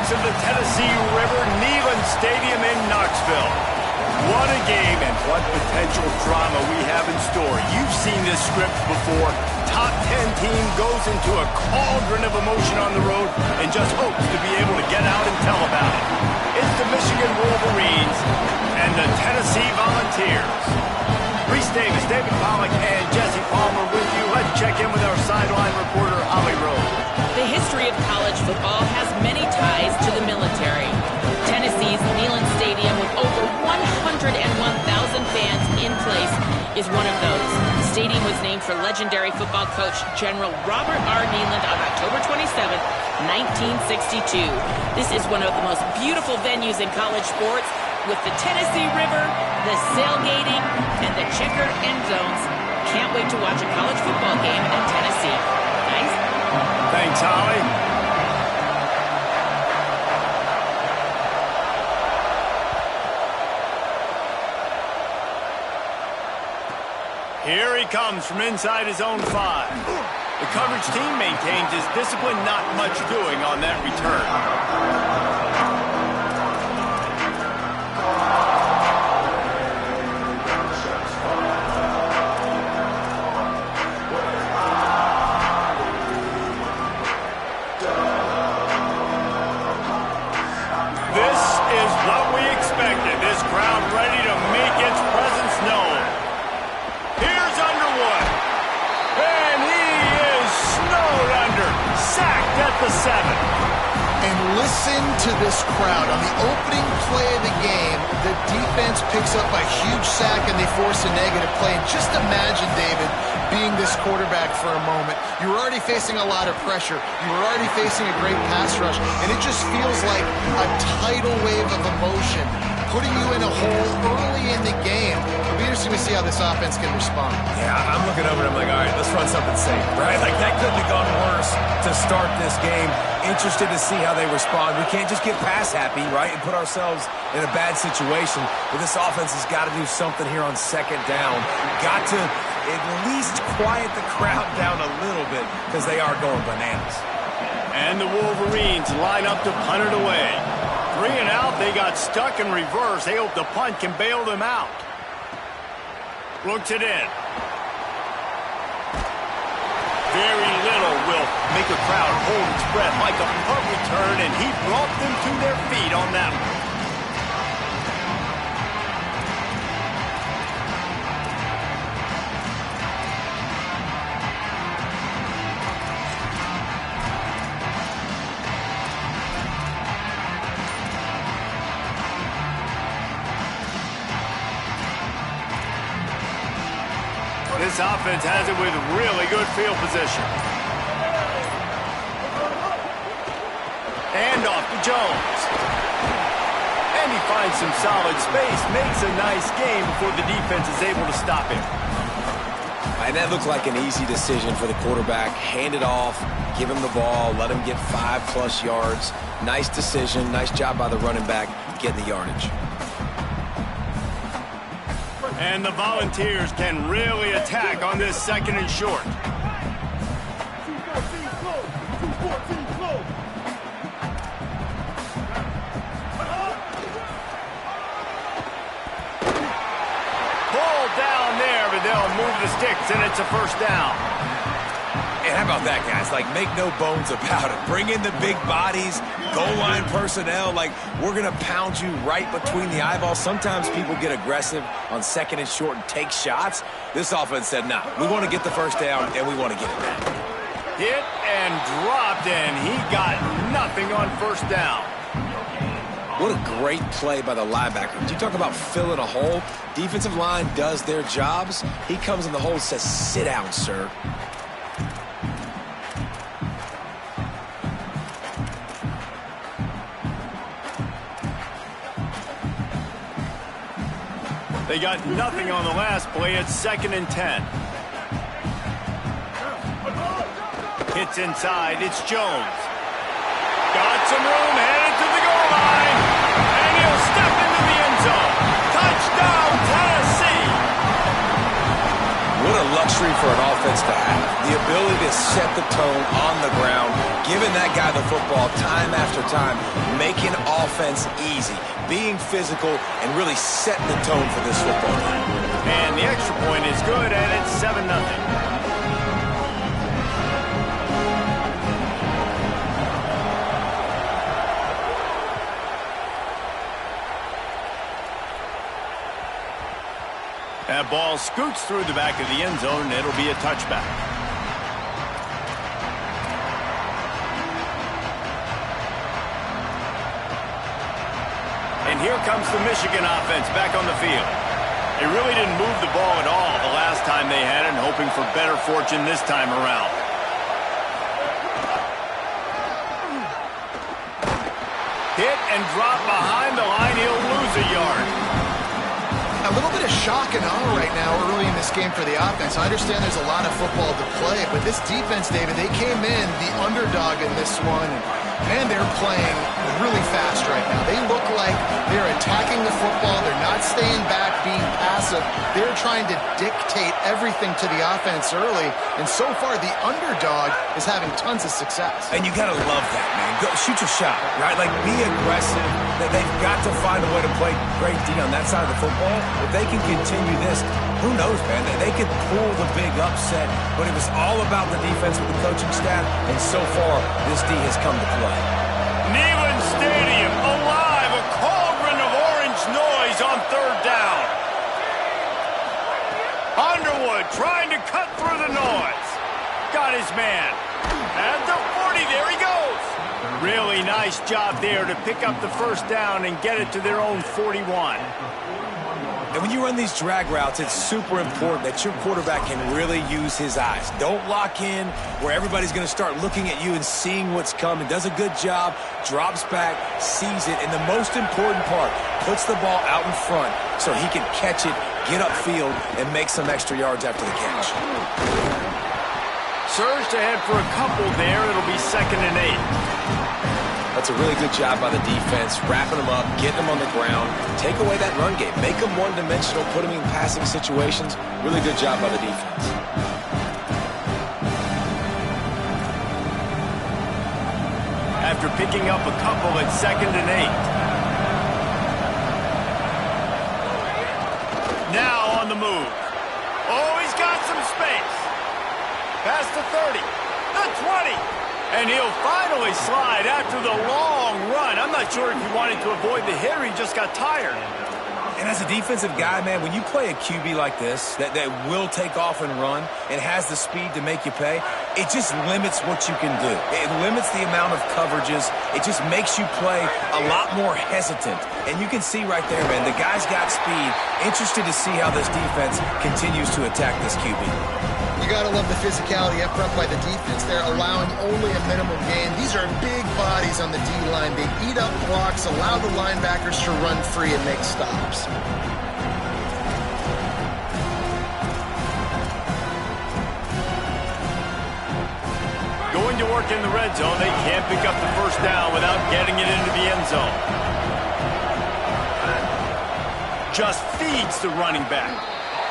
banks of the Tennessee River, Neyland Stadium in Knoxville. What a game and what potential drama we have in store. You've seen this script before. Top 10 team goes into a cauldron of emotion on the road and just hopes to be able to get out and tell about it. It's the Michigan Wolverines and the Tennessee Volunteers. Reese Davis, David Pollack, and Jesse Palmer with you. Let's check in with our sideline reporter, Holly Rose. The history of college football has many ties to the military. Tennessee's Neyland Stadium, with over 101,000 fans in place, is one of those. The stadium was named for legendary football coach General Robert R. Neyland on October 27, 1962. This is one of the most beautiful venues in college sports, with the Tennessee River, the sailgating, and the checkered end zones. Can't wait to watch a college football game at Tennessee. Guys? Thanks, Holly. Here he comes from inside his own 5. The coverage team maintains his discipline, not much doing on that return. This crowd ready to make its presence known. Here's Underwood. And he is snowed under. Sacked at the 7. And listen to this crowd. On the opening play of the game, the defense picks up a huge sack and they force a negative play. And just imagine, David, being this quarterback for a moment. You were already facing a lot of pressure. You were already facing a great pass rush. And it just feels like a tidal wave of emotion, putting you in a hole early in the game. It'll be interesting to see how this offense can respond. Yeah, I'm looking over and I'm like, all right, let's run something safe, right? Like, that couldn't have gone worse to start this game. Interested to see how they respond. We can't just get pass happy, right, and put ourselves in a bad situation. But this offense has got to do something here on second down. Got to at least quiet the crowd down a little bit because they are going bananas. And the Wolverines line up to punt it away. 3 and out, they got stuck in reverse. They hope the punt can bail them out. Looks it in. Very little will make a crowd hold its breath like a punt return, and he brought them to their feet on that one. This offense has it with really good field position. Handoff to Jones. And he finds some solid space. Makes a nice game before the defense is able to stop him. And that looked like an easy decision for the quarterback. Hand it off, give him the ball, let him get 5+ yards. Nice decision. Nice job by the running back getting the yardage. And the Volunteers can really attack on this 2nd and short. Pulled down there, but they'll move the sticks, and it's a first down. And how about that, guys? Like, make no bones about it. Bring in the big bodies, goal line personnel. Like, we're going to pound you right between the eyeballs. Sometimes people get aggressive on 2nd and short and take shots. This offense said, nah, we want to get the first down, and we want to get it back. Hit and dropped, and he got nothing on first down. What a great play by the linebacker. Did you talk about filling a hole? Defensive line does their jobs. He comes in the hole and says, sit down, sir. They got nothing on the last play. It's 2nd and 10. Hits inside. It's Jones. Got some room, headed to the goal line. And he'll step into the end zone. Touchdown, Tennessee. What a luxury luxury for an offense to have. The ability to set the tone on the ground, giving that guy the football time after time, making offense easy, being physical, and really setting the tone for this football team. And the extra point is good, and it's 7-0. That ball scoots through the back of the end zone, and it'll be a touchback. And here comes the Michigan offense back on the field. They really didn't move the ball at all the last time they had it, hoping for better fortune this time around. Hit and drop behind the line. He'll lose a yard. A little bit of shock and awe right now early in this game for the offense. I understand there's a lot of football to play, but this defense, David, they came in the underdog in this one, and they're playing really fast right now. They look like they're attacking the football. They're not staying back, being passive. They're trying to dictate everything to the offense early, and so far the underdog is having tons of success. And you got to love that, man. Go shoot your shot, right? Like, be aggressive. They've got to find a way to play great D on that side of the football. If they can continue this, who knows, man? They could pull the big upset, but it was all about the defense with the coaching staff, and so far, this D has come to play. Neyland Stadium alive, a cauldron of orange noise on third down. Underwood trying to cut through the noise. Got his man. At the 40, there he goes. Really nice job there to pick up the first down and get it to their own 41. And when you run these drag routes, it's super important that your quarterback can really use his eyes. Don't lock in where everybody's going to start looking at you and seeing what's coming. Does a good job, drops back, sees it, and the most important part, puts the ball out in front so he can catch it, get upfield, and make some extra yards after the catch. Surged ahead for a couple there. It'll be 2nd and 8. That's a really good job by the defense, wrapping them up, getting them on the ground, take away that run game, make them one-dimensional, put them in passing situations. Really good job by the defense. After picking up a couple at 2nd and 8. Now on the move. Oh, he's got some space. Past the 30, the 20. And he'll finally slide after the long run. I'm not sure if he wanted to avoid the hit or he just got tired. And as a defensive guy, man, when you play a QB like this that will take off and run and has the speed to make you pay, it just limits what you can do. It limits the amount of coverages. It just makes you play a lot more hesitant. And you can see right there, man, the guy's got speed. Interested to see how this defense continues to attack this QB. You got to love the physicality up front by the defense. They're allowing only a minimum gain. These are big bodies on the D-line. They eat up blocks, allow the linebackers to run free and make stops. Going to work in the red zone. They can't pick up the first down without getting it into the end zone. Just feeds the running back.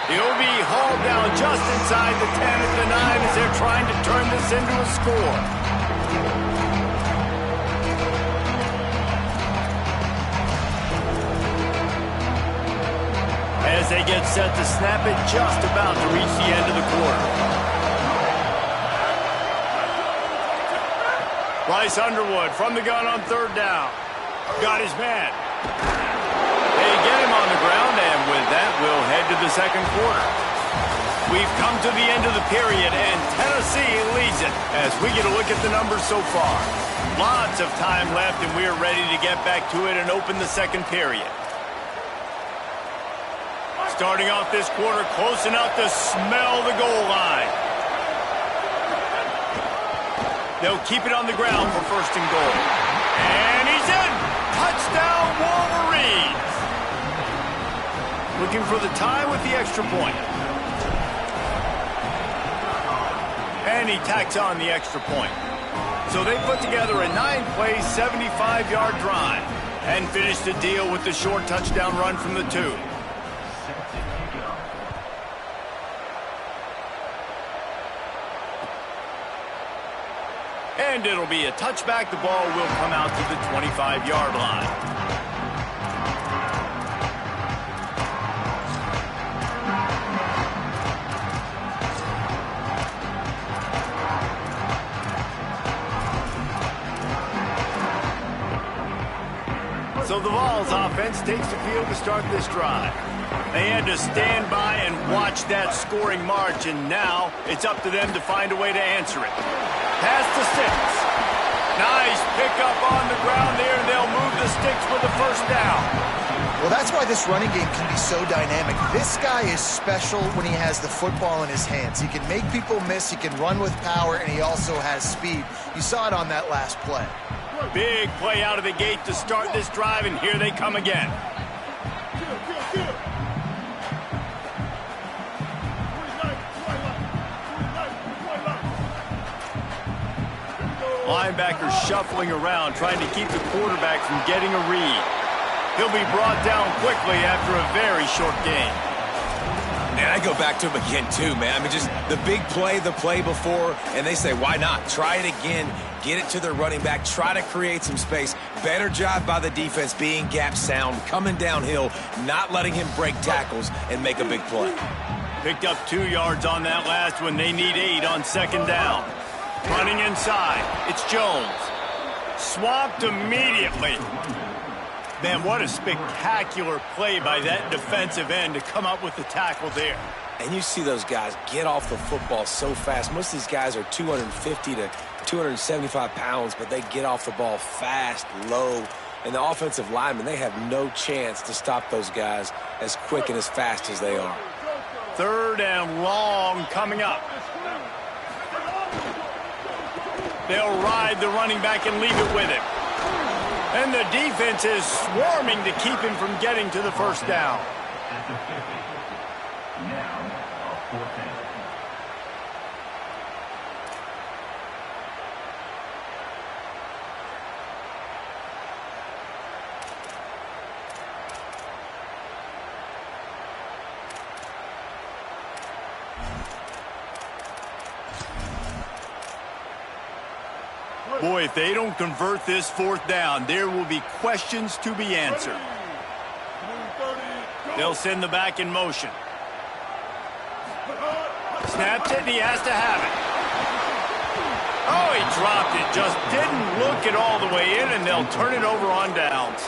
He'll be hauled down just inside the 10 at the 9 as they're trying to turn this into a score. As they get set to snap it, just about to reach the end of the quarter. Bryce Underwood from the gun on third down. Got his man. They get him on the ground, and with that, we'll head to the second quarter. We've come to the end of the period, and Tennessee leads it as we get a look at the numbers so far. Lots of time left, and we're ready to get back to it and open the second period. Starting off this quarter close enough to smell the goal line. They'll keep it on the ground for first and goal. And he's in! Touchdown, Wolverines! Looking for the tie with the extra point. And he tacks on the extra point. So they put together a 9-play, 75-yard drive and finish the deal with the short touchdown run from the 2. And it'll be a touchback. The ball will come out to the 25-yard line. So the Vols offense takes the field to start this drive. They had to stand by and watch that scoring march, and now it's up to them to find a way to answer it. Pass to 6. Nice pickup on the ground there, and they'll move the sticks for the first down. Well, that's why this running game can be so dynamic. This guy is special when he has the football in his hands. He can make people miss, he can run with power, and he also has speed. You saw it on that last play. Big play out of the gate to start this drive, and here they come again. Linebackers shuffling around, trying to keep the quarterback from getting a read. He'll be brought down quickly after a very short game. And I go back to him again, too, man. I mean, just the big play, the play before, and they say, why not? Try it again, get it to their running back, try to create some space. Better job by the defense being gap sound, coming downhill, not letting him break tackles and make a big play. Picked up 2 yards on that last one. They need 8 on second down. Running inside. It's Jones. Swamped immediately. Man, what a spectacular play by that defensive end to come up with the tackle there. And you see those guys get off the football so fast. Most of these guys are 250 to 275 pounds, but they get off the ball fast, low. And the offensive linemen, they have no chance to stop those guys as quick and as fast as they are. 3rd and long coming up. They'll ride the running back and leave it with him. And the defense is swarming to keep him from getting to the first down. Boy, if they don't convert this 4th down, there will be questions to be answered. They'll send the back in motion. Snaps it, and he has to have it. Oh, he dropped it. Just didn't look it all the way in, and they'll turn it over on downs.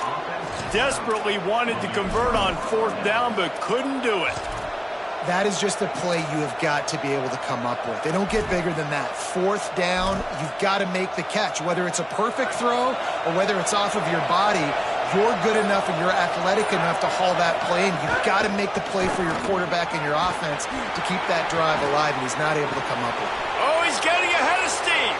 Desperately wanted to convert on 4th down, but couldn't do it. That is just a play you have got to be able to come up with. They don't get bigger than that. 4th down, you've got to make the catch. Whether it's a perfect throw or whether it's off of your body, you're good enough and you're athletic enough to haul that play, and you've got to make the play for your quarterback and your offense to keep that drive alive, and he's not able to come up with it. Oh, he's getting ahead of steam.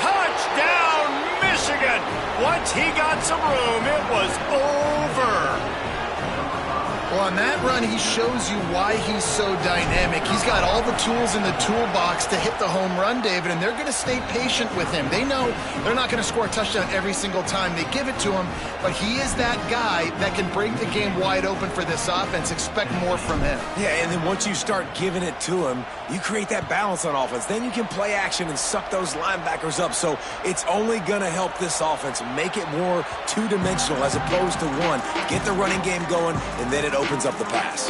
Touchdown, Michigan. Once he got some room, it was over. Well, on that run, he shows you why he's so dynamic. He's got all the tools in the toolbox to hit the home run, David, and they're going to stay patient with him. They know they're not going to score a touchdown every single time they give it to him, but he is that guy that can break the game wide open for this offense. Expect more from him. Yeah, and then once you start giving it to him, you create that balance on offense. Then you can play action and suck those linebackers up. So it's only going to help this offense make it more two-dimensional as opposed to one. Get the running game going, and then it opens up the pass.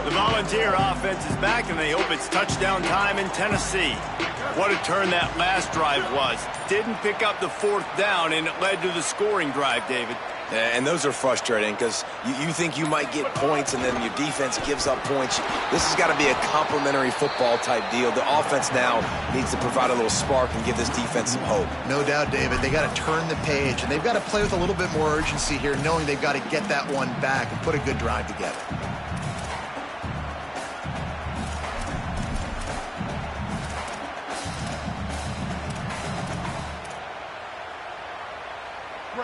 The Volunteer offense is back, and they hope it's touchdown time in Tennessee. What a turn that last drive was. Didn't pick up the 4th down, and it led to the scoring drive, David. And those are frustrating because you think you might get points and then your defense gives up points. This has got to be a complementary football type deal. The offense now needs to provide a little spark and give this defense some hope. No doubt, David. They got to turn the page, and they've got to play with a little bit more urgency here, knowing they've got to get that one back and put a good drive together.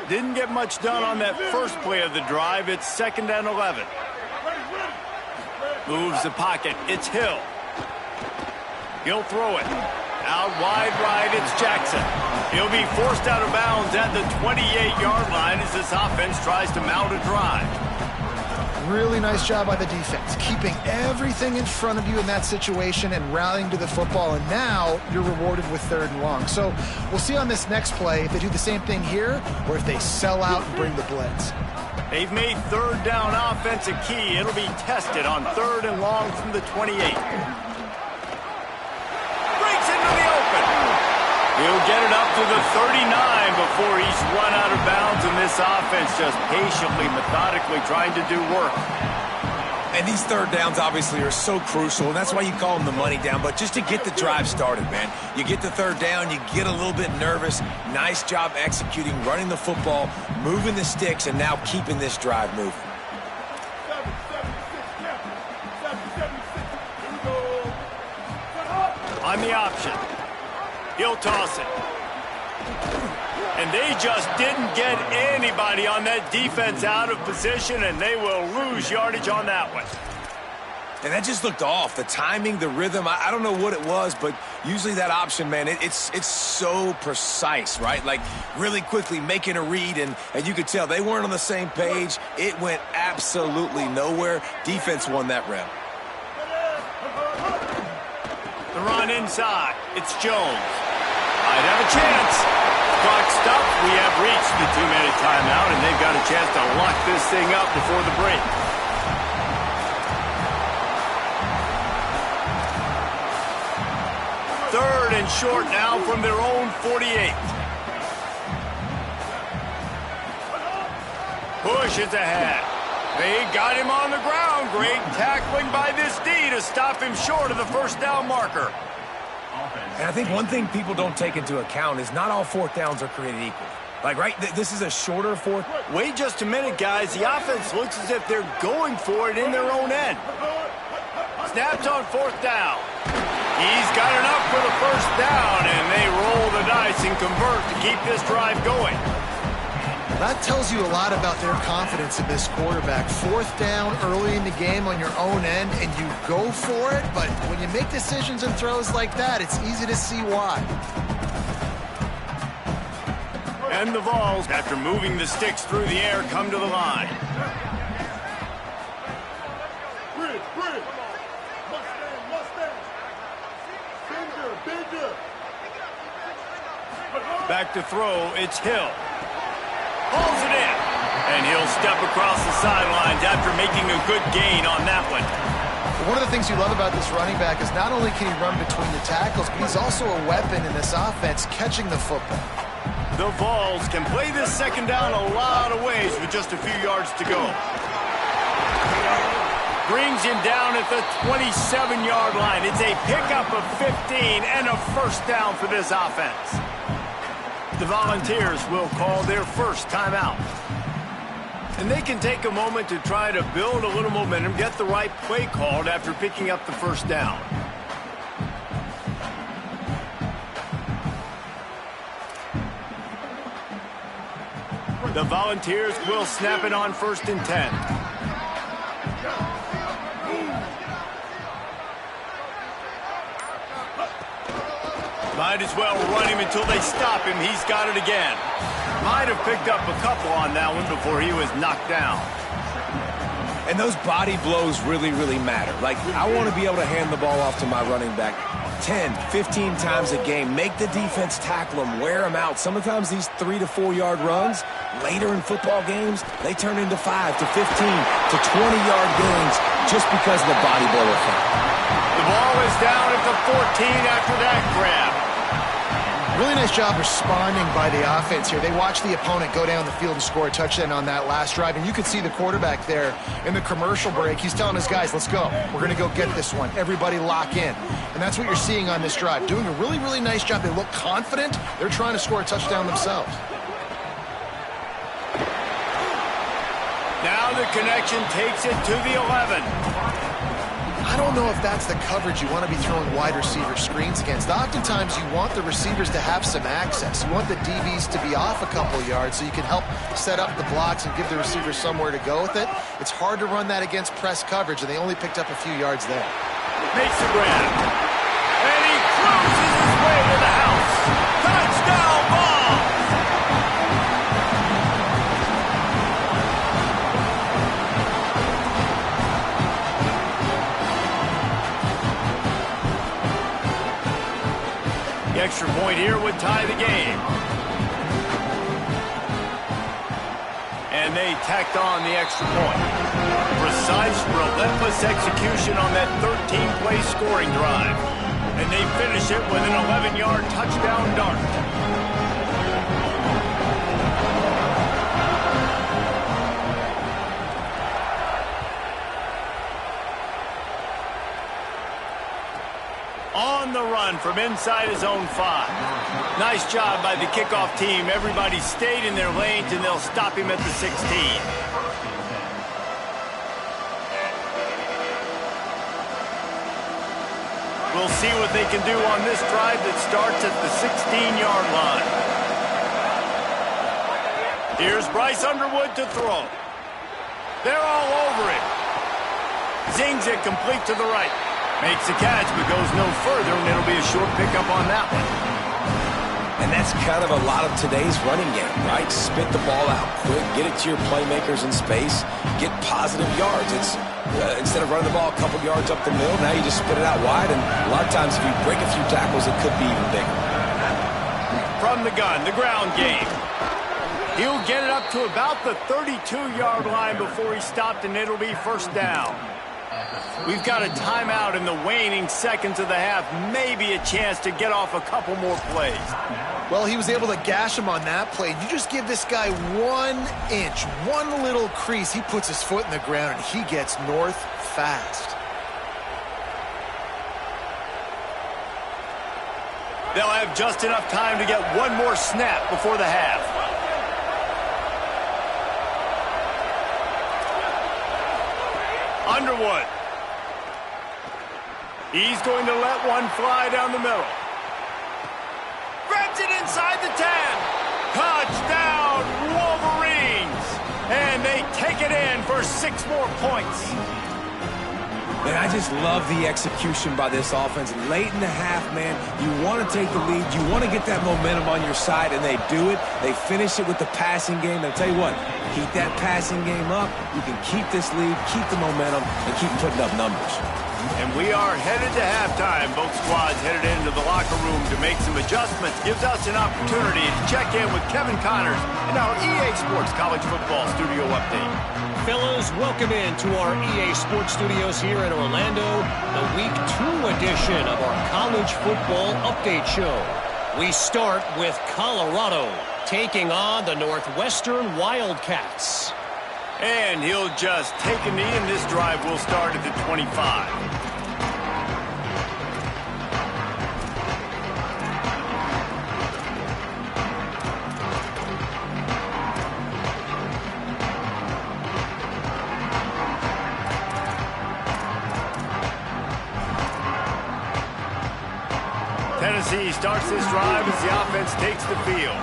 Didn't get much done on that first play of the drive. It's 2nd and 11. Moves the pocket. It's Hill. He'll throw it. Out wide right, it's Jackson. He'll be forced out of bounds at the 28-yard line as this offense tries to mount a drive. Really nice job by the defense, keeping everything in front of you in that situation and rallying to the football, and now you're rewarded with 3rd and long. So we'll see on this next play if they do the same thing here or if they sell out and bring the blitz. They've made 3rd down offense a key. It'll be tested on 3rd and long from the 28. Breaks into the open. He'll get it up to the 39 before he's run out of bounds, and this offense just patiently, methodically trying to do work. And these 3rd downs obviously are so crucial, and that's why you call them the money down. But just to get the drive started, man, you get the 3rd down, you get a little bit nervous. Nice job executing, running the football, moving the sticks, and now keeping this drive moving. On the option, he'll toss it. And they just didn't get anybody on that defense out of position, and they will lose yardage on that one. And that just looked off. The timing, the rhythm, I don't know what it was, but usually that option, man, it's so precise, right? Like really quickly making a read, and you could tell they weren't on the same page. It went absolutely nowhere. Defense won that rep. The run inside. It's Jones. Might have a chance. Clock stopped. We have reached the 2-minute timeout, and they've got a chance to lock this thing up before the break. Third and short now from their own 48. Push is ahead. They got him on the ground. Great tackling by this D to stop him short of the 1st down marker. And I think one thing people don't take into account is not all 4th downs are created equal. Like, right, this is a shorter 4th. Wait just a minute, guys. The offense looks as if they're going for it in their own end. Snaps on 4th down. He's got enough for the 1st down, and they roll the dice and convert to keep this drive going. That tells you a lot about their confidence in this quarterback. 4th down early in the game on your own end, and you go for it, but when you make decisions and throws like that, it's easy to see why. And the Vols, after moving the sticks through the air, come to the line. Back to throw, it's Hill. Pulls it in, and he'll step across the sidelines after making a good gain on that one. One of the things you love about this running back is not only can he run between the tackles, but he's also a weapon in this offense catching the football. The Vols can play this 2nd down a lot of ways with just a few yards to go. Brings him down at the 27-yard line. It's a pickup of 15 and a 1st down for this offense. The Volunteers will call their 1st timeout. And they can take a moment to try to build a little momentum, get the right play called after picking up the 1st down. The Volunteers will snap it on 1st and 10. Might as well run him until they stop him. He's got it again. Might have picked up a couple on that one before he was knocked down. And those body blows really, really matter. Like, I want to be able to hand the ball off to my running back 10, 15 times a game. Make the defense tackle them, wear them out. Sometimes these 3 to 4 yard runs, later in football games, they turn into 5 to 15 to 20-yard gains just because of the body blow effect. The ball is down at the 14 after that grab. Really nice job responding by the offense here. They watched the opponent go down the field and score a touchdown on that last drive, and you could see the quarterback there in the commercial break. He's telling his guys, let's go. We're going to go get this one. Everybody lock in. And that's what you're seeing on this drive. Doing a really, really nice job. They look confident. They're trying to score a touchdown themselves. Now the connection takes it to the 11. I don't know if that's the coverage you want to be throwing wide receiver screens against. Oftentimes, you want the receivers to have some access. You want the DBs to be off a couple yards so you can help set up the blocks and give the receivers somewhere to go with it. It's hard to run that against press coverage, and they only picked up a few yards there. Makes the grab. And he cruises his way extra point here would tie the game. And they tacked on the extra point. Precise, relentless execution on that 13-play scoring drive. And they finish it with an 11-yard touchdown dart. On the run from inside his own 5. Nice job by the kickoff team. Everybody stayed in their lanes, and they'll stop him at the 16. We'll see what they can do on this drive that starts at the 16-yard line. Here's Bryce Underwood to throw. They're all over it. Zings it complete to the right. Makes the catch, but goes no further, and it'll be a short pickup on that one. And that's kind of a lot of today's running game, right? Spit the ball out quick, get it to your playmakers in space, get positive yards. It's instead of running the ball a couple yards up the middle, now you just spit it out wide, and a lot of times if you break a few tackles, it could be even bigger. From the gun, the ground game. He'll get it up to about the 32-yard line before he stopped, and it'll be first down. We've got a timeout in the waning seconds of the half. Maybe a chance to get off a couple more plays. Well, he was able to gash him on that play. You just give this guy 1 inch, one little crease. He puts his foot in the ground, and he gets north fast. They'll have just enough time to get one more snap before the half. Underwood. He's going to let one fly down the middle. Grabs it inside the 10. Touchdown, Wolverines. And they take it in for 6 more points. Man, I just love the execution by this offense. Late in the half, man, you want to take the lead. You want to get that momentum on your side, and they do it. They finish it with the passing game. And I'll tell you what, keep that passing game up. You can keep this lead, keep the momentum, and keep putting up numbers. And we are headed to halftime. Both squads headed into the locker room to make some adjustments. Gives us an opportunity to check in with Kevin Connors in our EA Sports College Football Studio Update. Fellas, welcome in to our EA Sports Studios here in Orlando, the Week 2 edition of our College Football Update Show. We start with Colorado taking on the Northwestern Wildcats. And he'll just take a knee, and this drive will start at the 25. Tennessee starts this drive as the offense takes the field.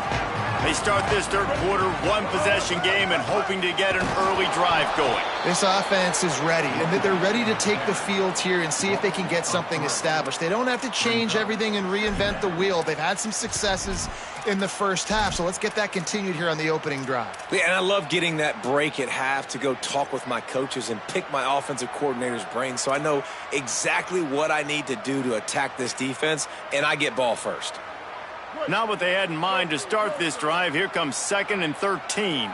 They start this third quarter, one-possession game, and hoping to get an early drive going. This offense is ready, and they're ready to take the field here and see if they can get something established. They don't have to change everything and reinvent the wheel. They've had some successes in the first half, so let's get that continued here on the opening drive. Yeah, and I love getting that break at half to go talk with my coaches and pick my offensive coordinator's brain so I know exactly what I need to do to attack this defense, and I get ball first. Not what they had in mind to start this drive. Here comes 2nd and 13.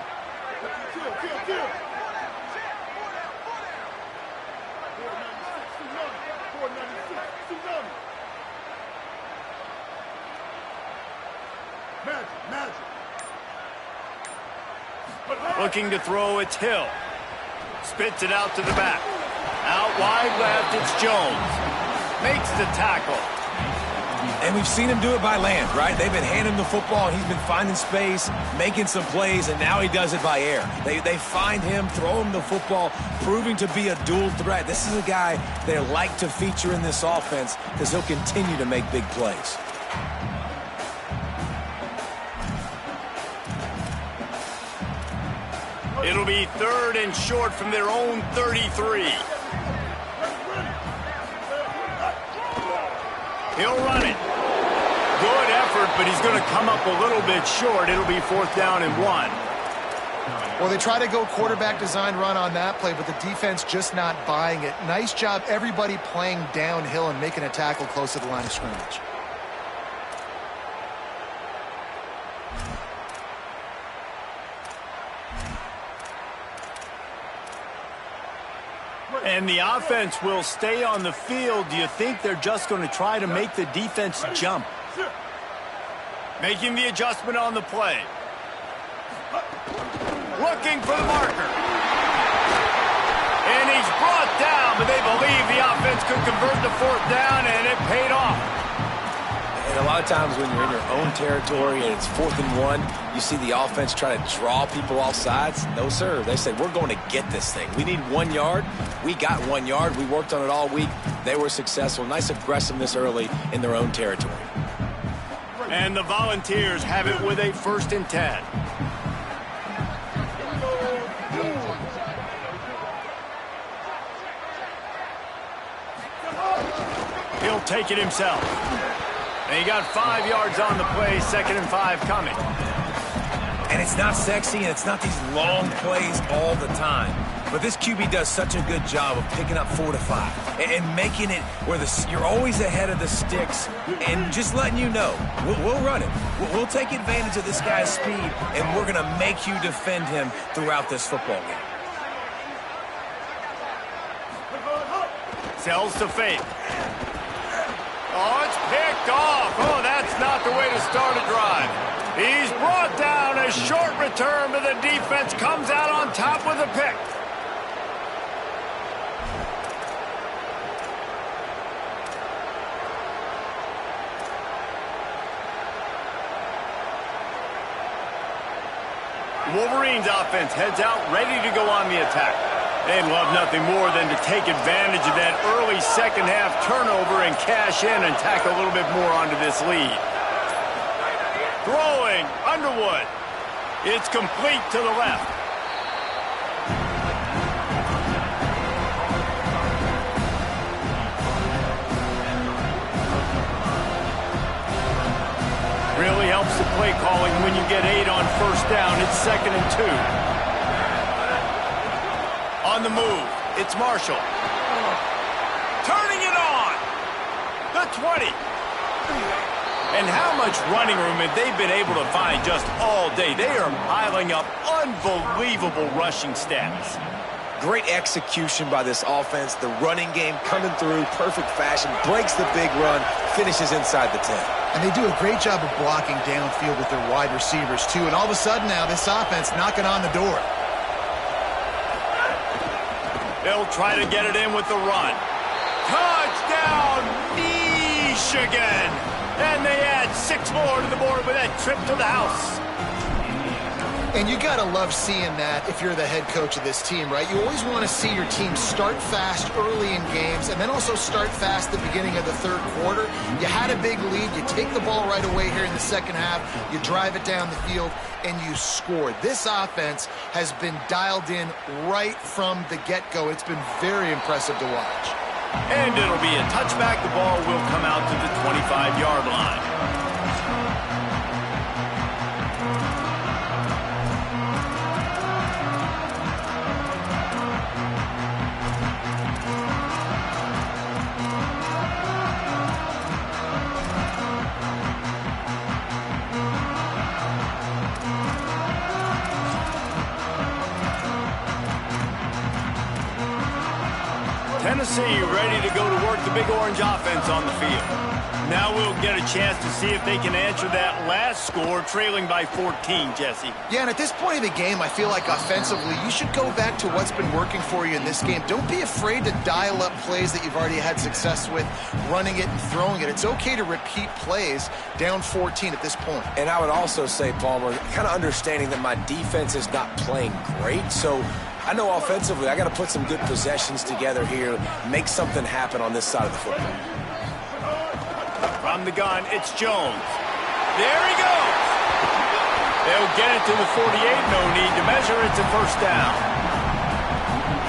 Looking to throw, it's Hill. Spits it out to the back. Out wide left, it's Jones. Makes the tackle. And we've seen him do it by land, right? They've been handing him the football, and he's been finding space, making some plays, and now he does it by air. They find him, throw him the football, proving to be a dual threat. This is a guy they like to feature in this offense because he'll continue to make big plays. It'll be 3rd and short from their own 33. He'll run it. Good effort, but he's going to come up a little bit short. It'll be 4th down and 1. Well, they try to go quarterback design run on that play, but the defense just not buying it. Nice job, everybody playing downhill and making a tackle close to the line of scrimmage. And the offense will stay on the field. Do you think they're just going to try to make the defense jump? Making the adjustment on the play. Looking for the marker. And he's brought down, but they believe the offense could convert the 4th down, and it paid off. And a lot of times when you're in your own territory and it's 4th and 1, you see the offense try to draw people off sides. No, sir. They said, we're going to get this thing. We need 1 yard. We got 1 yard. We worked on it all week. They were successful. Nice aggressiveness early in their own territory. And the Volunteers have it with a 1st and 10. He'll take it himself. And he got 5 yards on the play, 2nd and 5 coming. And it's not sexy, and it's not these long plays all the time. But this QB does such a good job of picking up 4 to 5 and making it where you're always ahead of the sticks and just letting you know, we'll run it. We'll take advantage of this guy's speed, and we're going to make you defend him throughout this football game. Sells to fake. Oh, it's picked off. Oh, that's not the way to start a drive. He's brought down, a short return, but the defense comes out on top with a pick. Wolverines offense heads out, ready to go on the attack. They'd love nothing more than to take advantage of that early second-half turnover and cash in and tack a little bit more onto this lead. Throwing, Underwood. It's complete to the left. Really helps the play calling when you get 8 on 1st down. It's 2nd and 2. On the move, it's Marshall. Turning it on. The 20. And how much running room have they been able to find just all day? They are piling up unbelievable rushing stats. Great execution by this offense. The running game coming through, perfect fashion, breaks the big run, finishes inside the 10. And they do a great job of blocking downfield with their wide receivers, too. And all of a sudden now, this offense knocking on the door. They'll try to get it in with the run. Touchdown, Michigan! And they add 6 more to the board with that trip to the house. And you got to love seeing that if you're the head coach of this team, right? You always want to see your team start fast early in games and then also start fast at the beginning of the 3rd quarter. You had a big lead. You take the ball right away here in the 2nd half. You drive it down the field, and you score. This offense has been dialed in right from the get-go. It's been very impressive to watch. And it'll be a touchback. The ball will come out to the 25-yard line. Tennessee ready to go to work the Big Orange offense on the field. Now we'll get a chance to see if they can answer that last score, trailing by 14, Jesse. Yeah, and at this point of the game, I feel like offensively, you should go back to what's been working for you in this game. Don't be afraid to dial up plays that you've already had success with, running it and throwing it. It's okay to repeat plays down 14 at this point. And I would also say, Palmer, kind of understanding that my defense is not playing great, so I know offensively I got to put some good possessions together here, make something happen on this side of the football. From the gun, it's Jones. There he goes. They'll get it to the 48. No need to measure. It's a 1st down.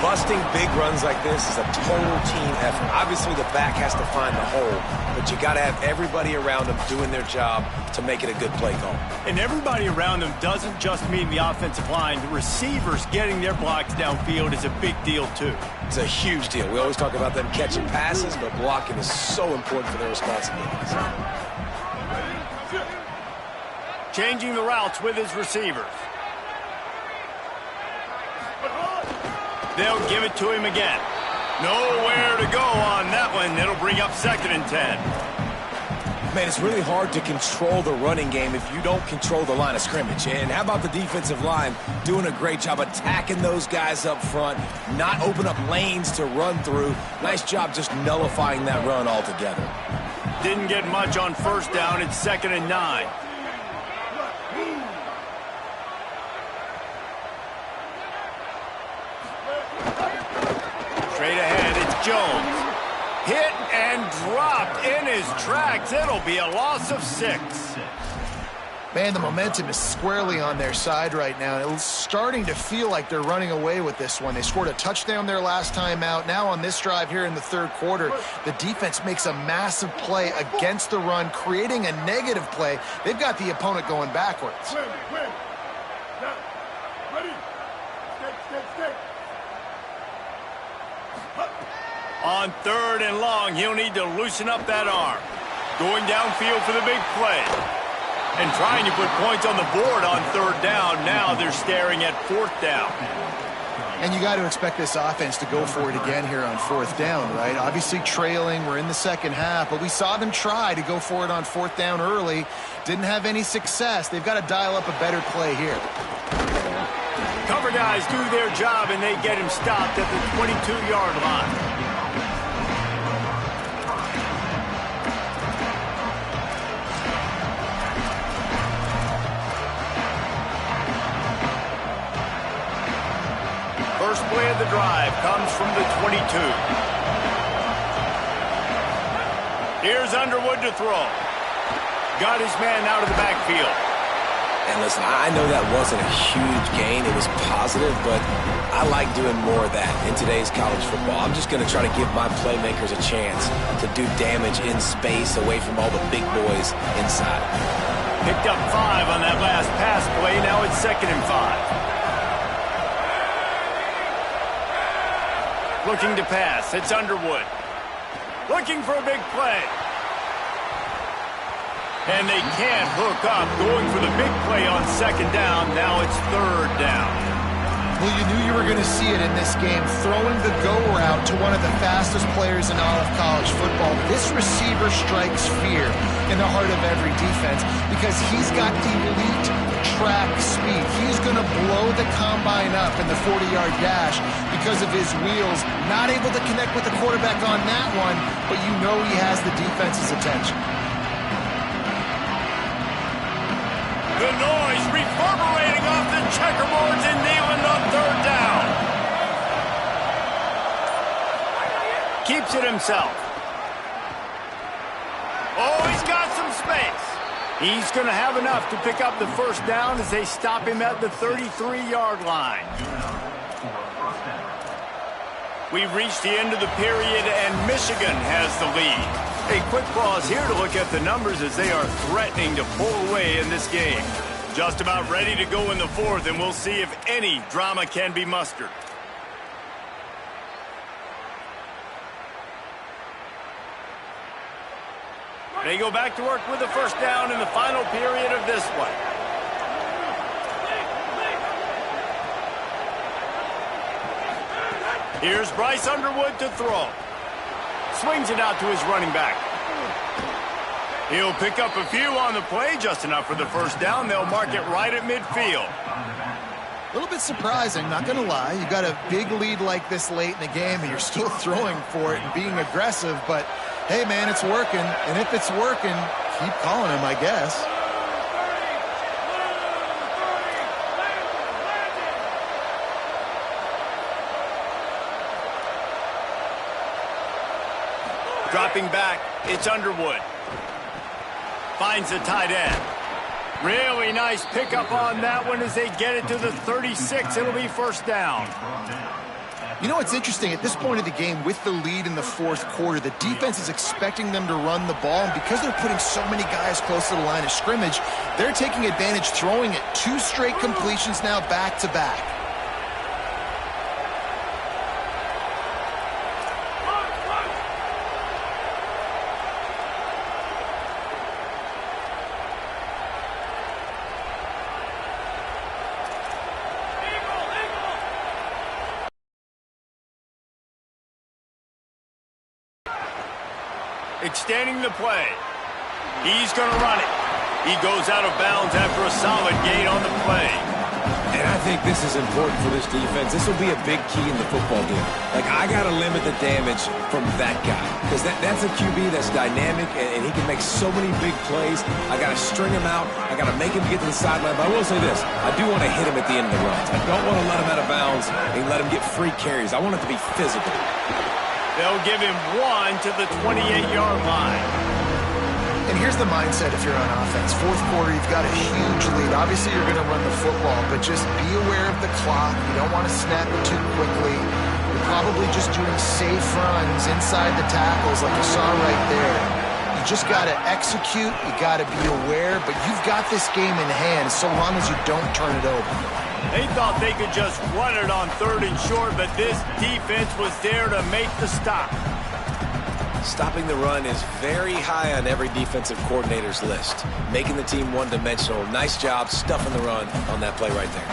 Busting big runs like this is a total team effort. Obviously, the back has to find the hole, but you got to have everybody around them doing their job to make it a good play call. And everybody around them doesn't just mean the offensive line. The receivers getting their blocks downfield is a big deal, too. It's a huge deal. We always talk about them catching passes, but blocking is so important for their responsibilities. Changing the routes with his receivers. They'll give it to him again. Nowhere to go on that one. It'll bring up 2nd and 10. Man, it's really hard to control the running game if you don't control the line of scrimmage. And how about the defensive line doing a great job attacking those guys up front, not open up lanes to run through. Nice job just nullifying that run altogether. Didn't get much on 1st down. It's 2nd and 9. Straight ahead, it's Jones. Hit and dropped in his tracks. It'll be a loss of 6. Man, the momentum is squarely on their side right now. It's starting to feel like they're running away with this one. They scored a touchdown their last time out. Now on this drive here in the 3rd quarter, the defense makes a massive play against the run, creating a negative play. They've got the opponent going backwards. On 3rd and long, he'll need to loosen up that arm. Going downfield for the big play. And trying to put points on the board on 3rd down. Now they're staring at 4th down. And you got to expect this offense to go for it again here on 4th down, right? Obviously trailing, we're in the 2nd half, but we saw them try to go for it on 4th down early. Didn't have any success. They've got to dial up a better play here. Cover guys do their job, and they get him stopped at the 22-yard line. First play of the drive comes from the 22. Here's Underwood to throw. Got his man out of the backfield. And listen, I know that wasn't a huge gain. It was positive, but I like doing more of that in today's college football. I'm just going to try to give my playmakers a chance to do damage in space away from all the big boys inside. Picked up 5 on that last pass play. Now it's 2nd and 5. Looking to pass. It's Underwood. Looking for a big play. And they can't hook up. Going for the big play on 2nd down. Now it's 3rd down. Well, you knew you were going to see it in this game. Throwing the go route to one of the fastest players in all of college football. This receiver strikes fear in the heart of every defense because he's got elite track speed. He's going to blow the combine up in the 40-yard dash because of his wheels. Not able to connect with the quarterback on that one, but you know he has the defense's attention. The noise reverberating off the checkerboards in Neyland on 3rd down. Keeps it himself. Oh, he's got some space. He's going to have enough to pick up the 1st down as they stop him at the 33-yard line. We've reached the end of the period, and Michigan has the lead. A quick pause here to look at the numbers as they are threatening to pull away in this game. Just about ready to go in the 4th, and we'll see if any drama can be mustered. They go back to work with the 1st down in the final period of this one. Here's Bryce Underwood to throw. Swings it out to his running back. He'll pick up a few on the play, just enough for the 1st down. They'll mark it right at midfield. A little bit surprising, not going to lie. You got a big lead like this late in the game, and you're still throwing for it and being aggressive. But, hey, man, it's working. And if it's working, keep calling him, I guess. Dropping back, it's Underwood. Finds the tight end. Really nice pickup on that one as they get it to the 36. It'll be 1st down. You know what's interesting? At this point of the game, with the lead in the 4th quarter, the defense is expecting them to run the ball. And because they're putting so many guys close to the line of scrimmage, they're taking advantage, throwing it 2 straight completions now back-to-back. extending the play. He's going to run it. He goes out of bounds after a solid gain on the play. And I think this is important for this defense. This will be a big key in the football game. Like, I got to limit the damage from that guy. Because that's a QB that's dynamic, and he can make so many big plays. I got to string him out. I got to make him get to the sideline. But I will say this. I do want to hit him at the end of the runs. I don't want to let him out of bounds and let him get free carries. I want it to be physical. They'll give him 1 to the 28-yard line. And here's the mindset if you're on offense. Fourth quarter, you've got a huge lead. Obviously, you're going to run the football, but just be aware of the clock. You don't want to snap it too quickly. You're probably just doing safe runs inside the tackles like you saw right there. You just got to execute. You got to be aware, but you've got this game in hand so long as you don't turn it over. They thought they could just run it on 3rd and short, but this defense was there to make the stop. Stopping the run is very high on every defensive coordinator's list. Making the team one-dimensional. Nice job stuffing the run on that play right there.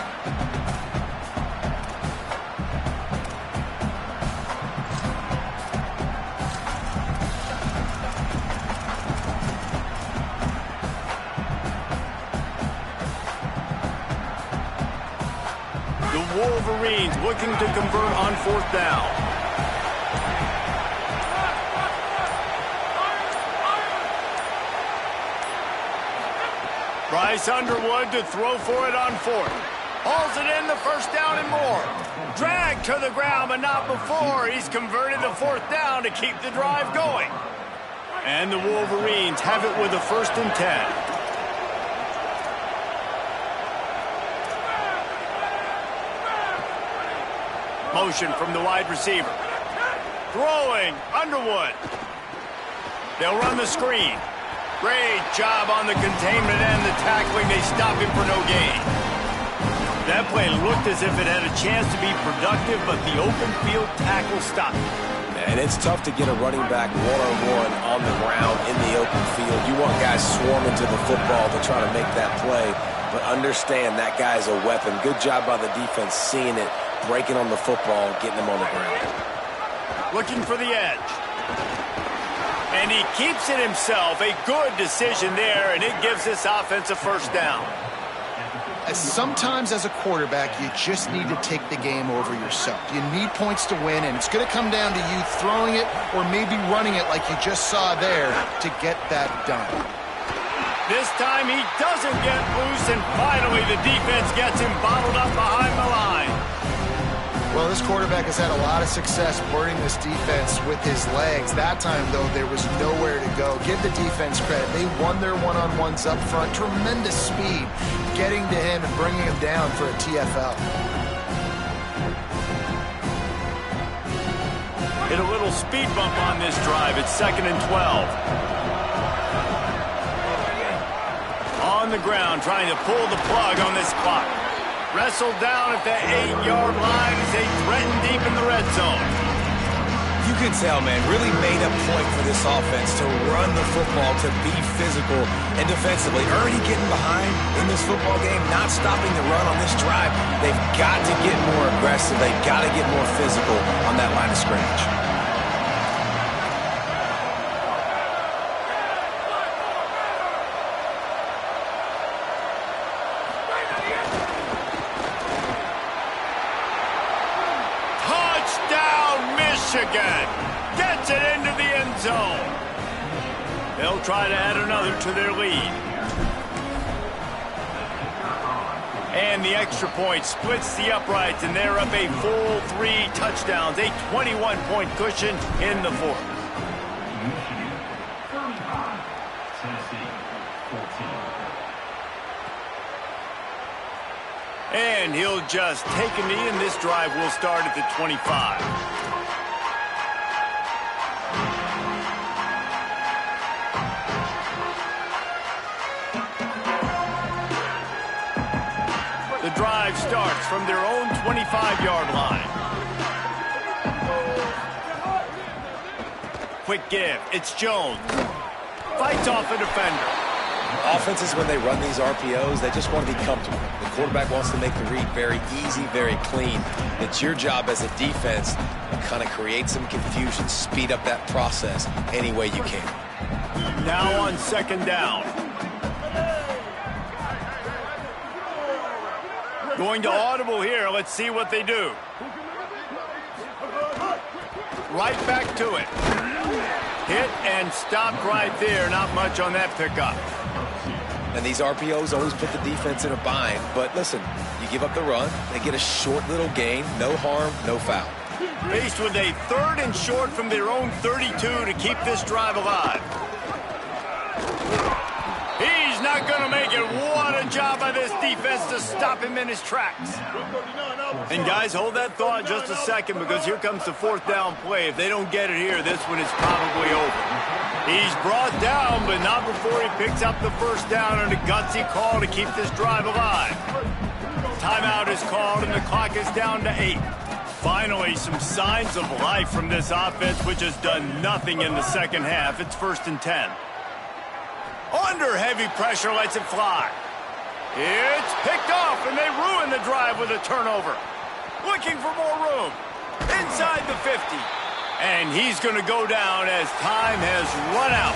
The Wolverines looking to convert on 4th down. Bryce Underwood to throw for it on 4th. Hauls it in, the 1st down and more. Dragged to the ground, but not before. He's converted the 4th down to keep the drive going. And the Wolverines have it with a 1st and 10. Motion from the wide receiver. Throwing, Underwood. They'll run the screen. Great job on the containment and the tackling. They stop him for no gain. That play looked as if it had a chance to be productive, but the open field tackle stopped it. And it's tough to get a running back one-on-one on the ground in the open field. You want guys swarming to the football to try to make that play, but understand that guy's a weapon. Good job by the defense seeing it, breaking on the football, getting him on the ground. Looking for the edge. And he keeps it himself. A good decision there, and it gives this offense a 1st down. Sometimes as a quarterback, you just need to take the game over yourself. You need points to win, and it's going to come down to you throwing it or maybe running it like you just saw there to get that done. This time he doesn't get loose, and finally the defense gets him bottled up behind the line. Well, this quarterback has had a lot of success burning this defense with his legs. That time, though, there was nowhere to go. Give the defense credit. They won their one-on-ones up front. Tremendous speed getting to him and bringing him down for a TFL. Hit a little speed bump on this drive. It's 2nd and 12. On the ground, trying to pull the plug on this clock. Wrestled down at the 8-yard line as they threaten deep in the red zone. You can tell, man, really made a point for this offense to run the football, to be physical and defensively. Already getting behind in this football game, not stopping the run on this drive. They've got to get more aggressive. They've got to get more physical on that line of scrimmage. Michigan gets it into the end zone. They'll try to add another to their lead. And the extra point splits the uprights, and they're up a full 3 touchdowns, a 21-point cushion in the 4th. And he'll just take a knee, and this drive will start at the 25. The drive starts from their own 25-yard line. Quick give. It's Jones. Fights off a defender. Offenses, when they run these RPOs, they just want to be comfortable. The quarterback wants to make the read very easy, very clean. It's your job as a defense to kind of create some confusion, speed up that process any way you can. Now on second down. Going to audible here. Let's see what they do. Right back to it. Hit and stopped right there. Not much on that pickup. And these RPOs always put the defense in a bind. But listen, you give up the run, they get a short little gain. No harm, no foul. Faced with a 3rd and short from their own 32 to keep this drive alive. He's not going to make it. What a job by this defense to stop him in his tracks. And guys, hold that thought just a second, because here comes the 4th down play. If they don't get it here, this one is probably over. He's brought down, but not before he picks up the 1st down on a gutsy call to keep this drive alive. Timeout is called, and the clock is down to 8. Finally, some signs of life from this offense, which has done nothing in the second half. It's 1st and 10. Under heavy pressure, lets it fly. It's picked off, and they ruin the drive with a turnover. Looking for more room. Inside the 50. And he's going to go down as time has run out.